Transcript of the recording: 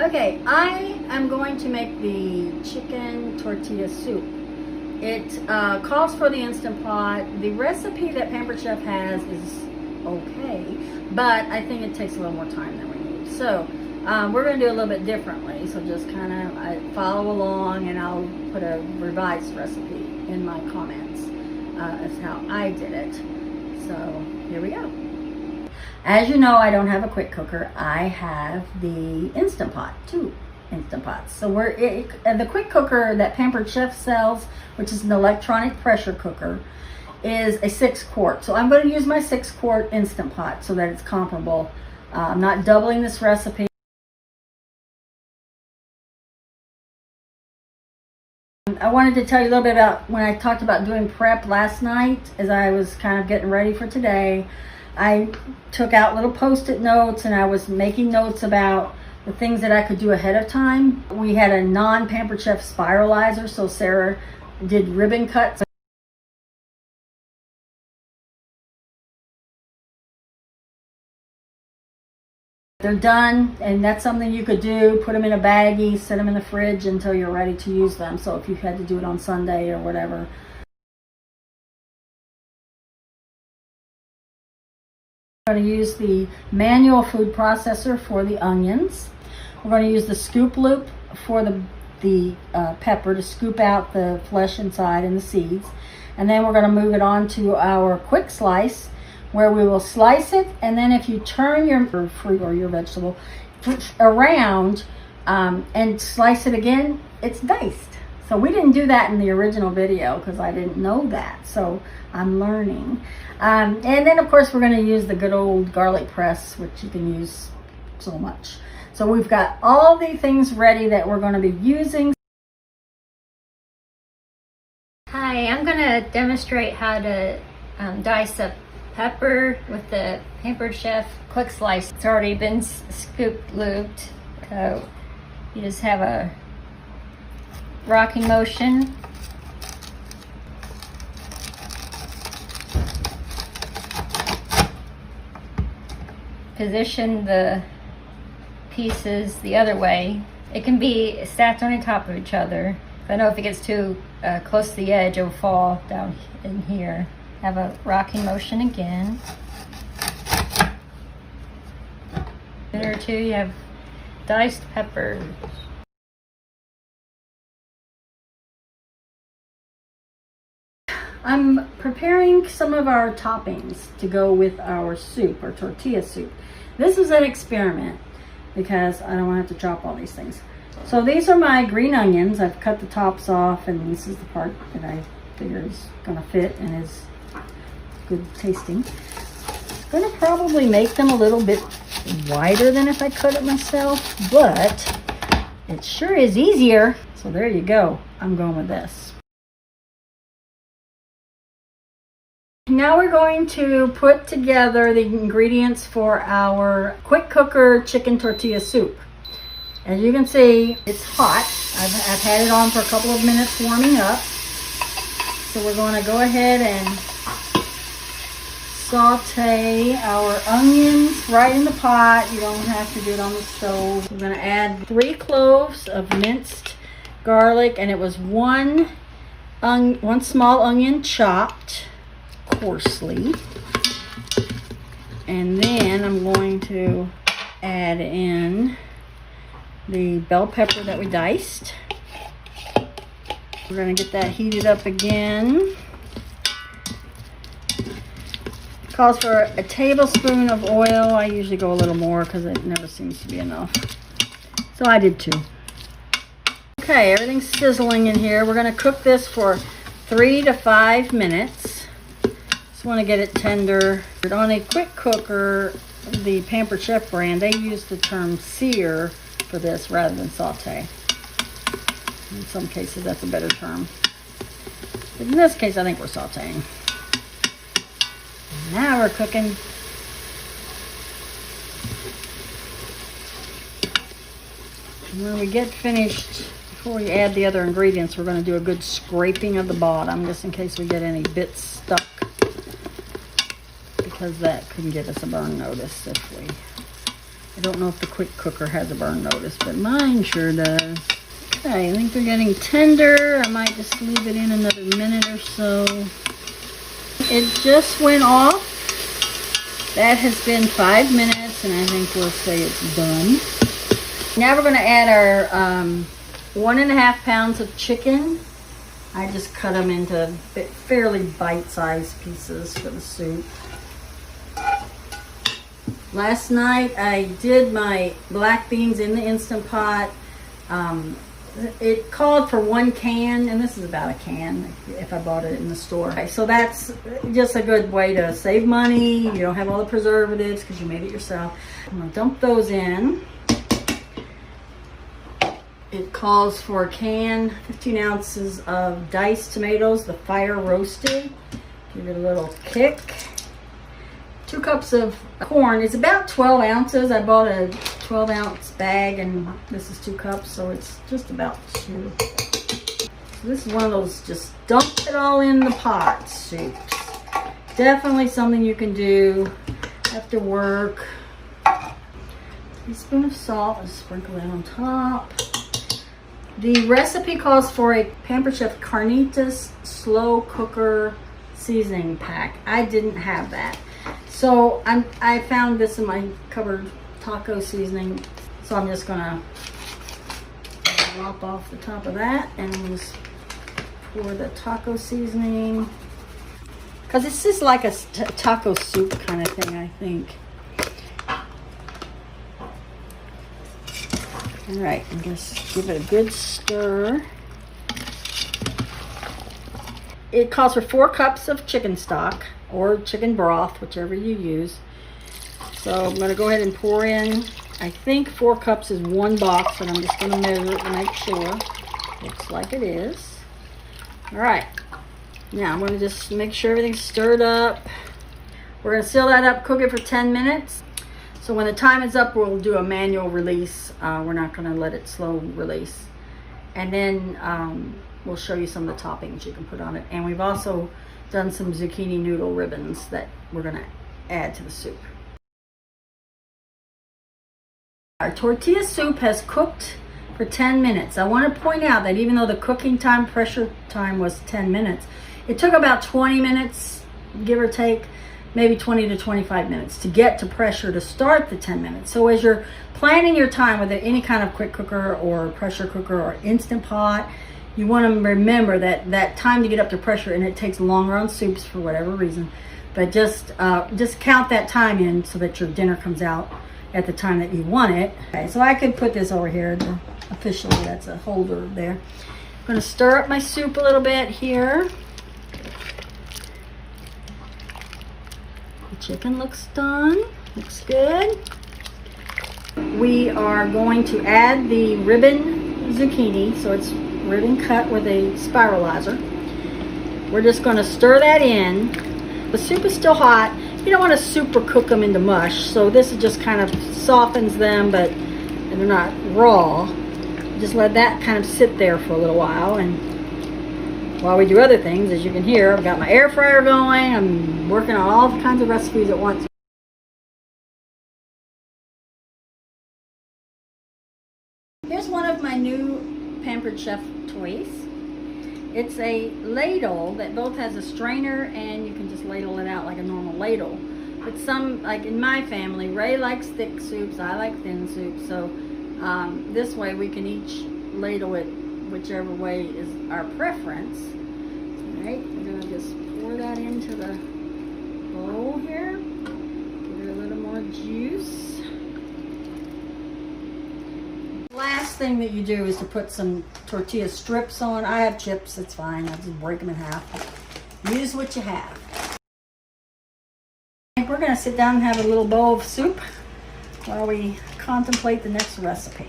Okay, I am going to make the chicken tortilla soup. It calls for the Instant Pot. The recipe that Pampered Chef has is okay, but I think it takes a little more time than we need. So we're going to do a little bit differently. So just kind of follow along, and I'll put a revised recipe in my comments as how I did it. So here we go. As you know, I don't have a quick cooker. I have the Instant Pot, 2 Instant Pots. So the quick cooker that Pampered Chef sells, which is an electronic pressure cooker, is a 6-quart. So I'm going to use my 6-quart Instant Pot so that it's comparable. I'm not doubling this recipe. I wanted to tell you a little bit about when I talked about doing prep last night as I was kind of getting ready for today. I took out little Post-it notes and I was making notes about the things that I could do ahead of time. We had a non-Pampered Chef spiralizer, so Sarah did ribbon cuts. They're done, and that's something you could do. Put them in a baggie, set them in the fridge until you're ready to use them. So if you had to do it on Sunday or whatever. We're going to use the manual food processor for the onions. We're going to use the scoop loop for the pepper to scoop out the flesh inside and the seeds. And then we're going to move it on to our quick slice, where we will slice it, and then if you turn your fruit or your vegetable around and slice it again, it's diced. So we didn't do that in the original video because I didn't know that, so I'm learning. And then of course we're going to use the good old garlic press, which you can use so much. So we've got all the things ready that we're going to be using. Hi, I'm going to demonstrate how to dice up pepper with the Pampered Chef quick slice. It's already been scooped, lubed, so you just have a rocking motion. Position the pieces the other way. It can be stacked on top of each other. I know if it gets too close to the edge, it will fall down in here. Have a rocking motion again. Minute or two, you have diced peppers. I'm preparing some of our toppings to go with our soup, or tortilla soup. This is an experiment because I don't want to have to chop all these things. So these are my green onions. I've cut the tops off, and this is the part that I figure is going to fit and is good tasting. I'm going to probably make them a little bit wider than if I cut it myself, but it sure is easier. So there you go. I'm going with this. Now we're going to put together the ingredients for our quick cooker chicken tortilla soup. As you can see, it's hot. I've had it on for a couple of minutes warming up. So we're going to go ahead and saute our onions right in the pot. You don't have to do it on the stove. We're going to add 3 cloves of minced garlic, and it was one small onion chopped coarsely. And then I'm going to add in the bell pepper that we diced. We're going to get that heated up again. Calls for a tablespoon of oil. I usually go a little more because it never seems to be enough. So I did 2. Okay, everything's sizzling in here. We're going to cook this for 3 to 5 minutes. Just want to get it tender. On a quick cooker, the Pampered Chef brand, they use the term sear for this rather than saute. In some cases, that's a better term. But in this case, I think we're sauteing. Now we're cooking. When we get finished, before we add the other ingredients, we're going to do a good scraping of the bottom, just in case we get any bits stuck, because that could give us a burn notice if we I don't know if the quick cooker has a burn notice, but mine sure does. Okay, I think they're getting tender. I might just leave it in another minute or so. It just went off. That has been 5 minutes, and I think we'll say it's done. Now we're going to add our 1.5 pounds of chicken. I just cut them into fairly bite-sized pieces for the soup. Last night I did my black beans in the Instant Pot. It called for 1 can, and this is about a can if I bought it in the store. Okay, so that's just a good way to save money. You don't have all the preservatives because you made it yourself. I'm going to dump those in. It calls for a can, 15 ounces of diced tomatoes, the fire roasted. Give it a little kick. 2 cups of corn. It's about 12 ounces. I bought a 12-ounce bag, and this is 2 cups, so it's just about 2. So this is one of those just dump it all in the pot soups. Definitely something you can do after work. A teaspoon of salt, and sprinkle it on top. The recipe calls for a Pampered Chef Carnitas slow cooker seasoning pack. I didn't have that. So I found this in my cupboard, taco seasoning. So I'm just gonna lop off the top of that and just pour the taco seasoning. Cause it's just like a taco soup kind of thing, I think. All right, and just give it a good stir. It calls for 4 cups of chicken stock or chicken broth, whichever you use. So I'm gonna go ahead and pour in, I think 4 cups is 1 box, but I'm just gonna measure it to make sure. Looks like it is. All right, now I'm gonna just make sure everything's stirred up. We're gonna seal that up, cook it for 10 minutes. So when the time is up, we'll do a manual release. We're not gonna let it slow release. And then we'll show you some of the toppings you can put on it. And we've also done some zucchini noodle ribbons that we're gonna add to the soup. Our tortilla soup has cooked for 10 minutes. I want to point out that even though the cooking time, pressure time was 10 minutes, it took about 20 minutes, give or take, maybe 20 to 25 minutes to get to pressure to start the 10 minutes. So as you're planning your time with any kind of quick cooker or pressure cooker or Instant Pot, you want to remember that time to get up to pressure, and it takes longer on soups for whatever reason. But just count that time in so that your dinner comes out at the time that you want it. Okay, so I could put this over here. Officially, that's a holder there. I'm going to stir up my soup a little bit here. The chicken looks done. Looks good. We are going to add the ribbon zucchini, so it's ribbon cut with a spiralizer. We're just going to stir that in. The soup is still hot. You don't want to super cook them into mush, so this just kind of softens them, but they're not raw. Just let that kind of sit there for a little while, and while we do other things, as you can hear, I've got my air fryer going. I'm working on all kinds of recipes at once. Here's one of my new Pampered Chef toys. It's a ladle that both has a strainer and you can just ladle it out like a normal ladle. But some, like in my family, Ray likes thick soups, I like thin soups, so this way we can each ladle it whichever way is our preference. Alright, we're going to just pour that into the bowl here. Give it a little more juice. Last thing that you do is to put some tortilla strips on. I have chips, it's fine. I'll just break them in half. Use what you have. We're going to sit down and have a little bowl of soup while we contemplate the next recipe.